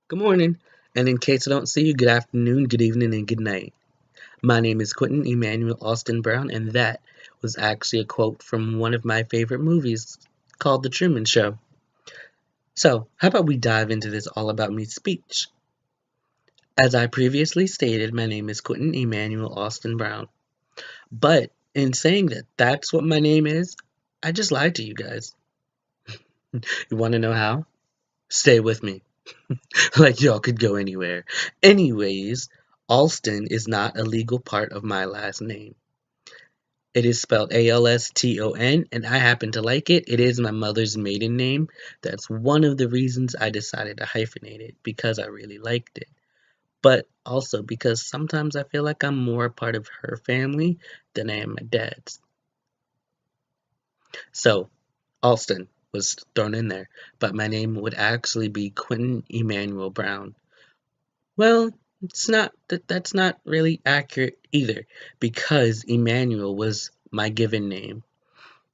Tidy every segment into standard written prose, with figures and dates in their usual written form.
Good morning, and in case I don't see you, good afternoon, good evening, and good night. My name is Quentin Emmanuel Alston-Brown, and that was actually a quote from one of my favorite movies called The Truman Show. So, how about we dive into this all about me speech? As I previously stated, my name is Quentin Emmanuel Alston-Brown. But in saying that that's what my name is, I just lied to you guys. You want to know how? Stay with me. Like y'all could go anywhere. Anyways, Alston is not a legal part of my last name. It is spelled Alston, and I happen to like it. It is my mother's maiden name. That's one of the reasons I decided to hyphenate it, because I really liked it. But also because sometimes I feel like I'm more a part of her family than I am my dad's. So, Alston was thrown in there, but my name would actually be Quentin Emmanuel Brown. Well, it's not that's not really accurate either, because Emmanuel was my given name.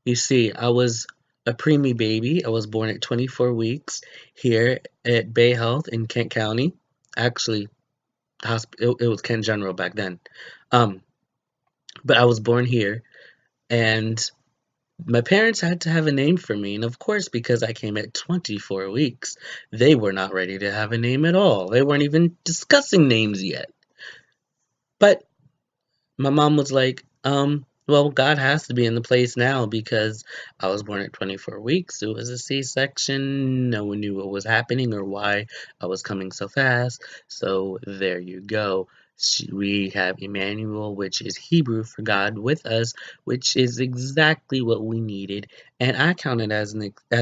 You see, I was a preemie baby. I was born at 24 weeks here at Bay Health in Kent County. Actually, it was Kent General back then. Um, but I was born here, and my parents had to have a name for me, and of course, because I came at 24 weeks, they were not ready to have a name at all. They weren't even discussing names yet. But my mom was like, well, God has to be in the place now because I was born at 24 weeks. It was a C-section. No one knew what was happening or why I was coming so fast. So there you go. We have Emmanuel, which is Hebrew for God with us, which is exactly what we needed. And I count it as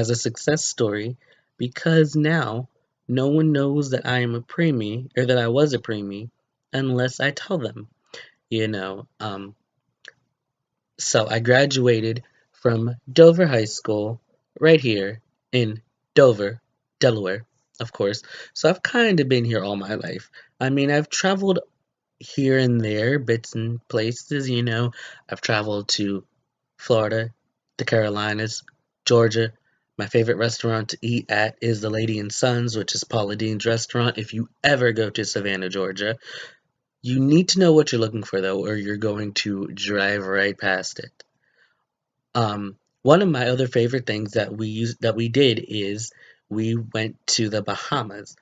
a success story because now no one knows that I am a preemie or that I was a preemie unless I tell them you know. So I graduated from Dover High School right here in Dover, Delaware, of course. So I've kind of been here all my life. I mean, I've traveled here and there, bits and places. I've traveled to Florida, the Carolinas, Georgia. My favorite restaurant to eat at is the Lady and Sons, which is Paula Deen's restaurant. If you ever go to Savannah, Georgia, you need to know what you're looking for though, or you're going to drive right past it. One of my other favorite things that we did is we went to the Bahamas.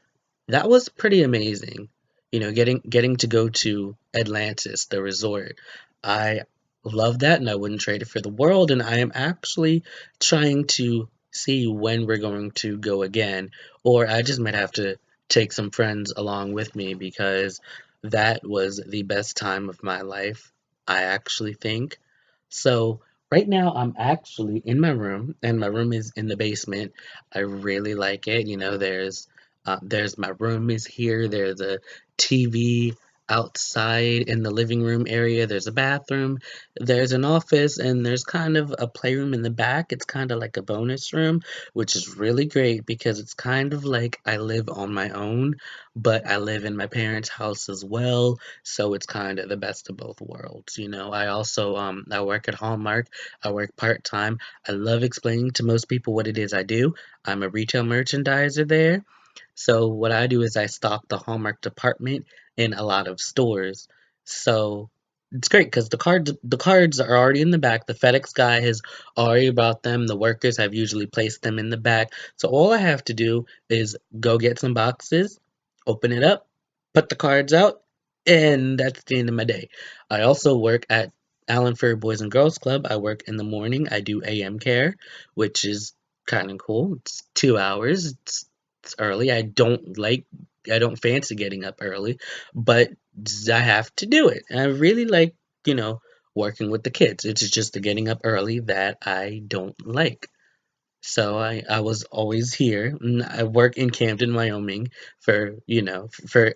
That was pretty amazing. Getting to go to Atlantis, the resort. I love that and I wouldn't trade it for the world, and I am actually trying to see when we're going to go again, or I just might have to take some friends along with me because that was the best time of my life, I actually think. So right now I'm actually in my room, and my room is in the basement. I really like it. There's my room is here. There's a TV outside in the living room area. There's a bathroom. There's an office, and there's kind of a playroom in the back. It's kind of like a bonus room, which is really great because it's kind of like I live on my own, but I live in my parents' house as well. So it's kind of the best of both worlds. I also I work at Hallmark. I work part-time. I love explaining to most people what it is I do. I'm a retail merchandiser there. So what I do is I stock the Hallmark department in a lot of stores. So it's great because the cards are already in the back. The FedEx guy has already brought them. The workers have usually placed them in the back. So all I have to do is go get some boxes, open it up, put the cards out, and that's the end of my day. I also work at Allen Fair Boys and Girls Club. I work in the morning. I do AM care, which is kind of cool. It's 2 hours. It's early. I don't fancy getting up early, but I have to do it. And I really like, you know, working with the kids. It's just the getting up early that I don't like. So I was always here. I work in Camden, Wyoming for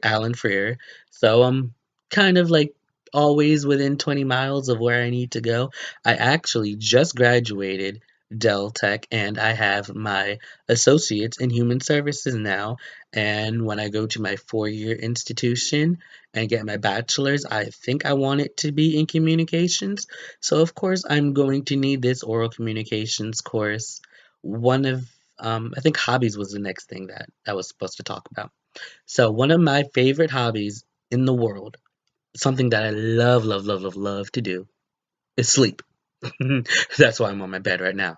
Alan Freer. So I'm kind of like always within 20 miles of where I need to go. I actually just graduated Dell Tech, and I have my associates in human services now. And when I go to my 4-year institution and get my bachelor's, I think I want it to be in communications. So of course I'm going to need this oral communications course. One of I think hobbies was the next thing that I was supposed to talk about. So, one of my favorite hobbies in the world, something that I love, love, love, love, love to do, is sleep. That's why I'm on my bed right now.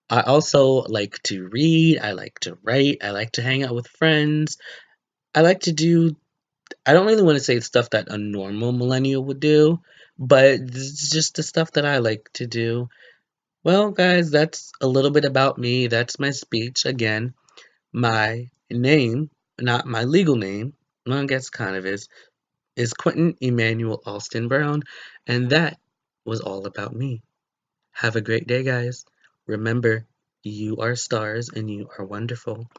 I also like to read, I like to write, I like to hang out with friends. I like to do, I don't really want to say stuff that a normal millennial would do, but it's just the stuff that I like to do. Well, guys, that's a little bit about me. That's my speech. Again, my name, not my legal name, well, I guess kind of is Quentin Emmanuel Alston-Brown, and that was all about me. Have a great day, guys. Remember, you are stars and you are wonderful.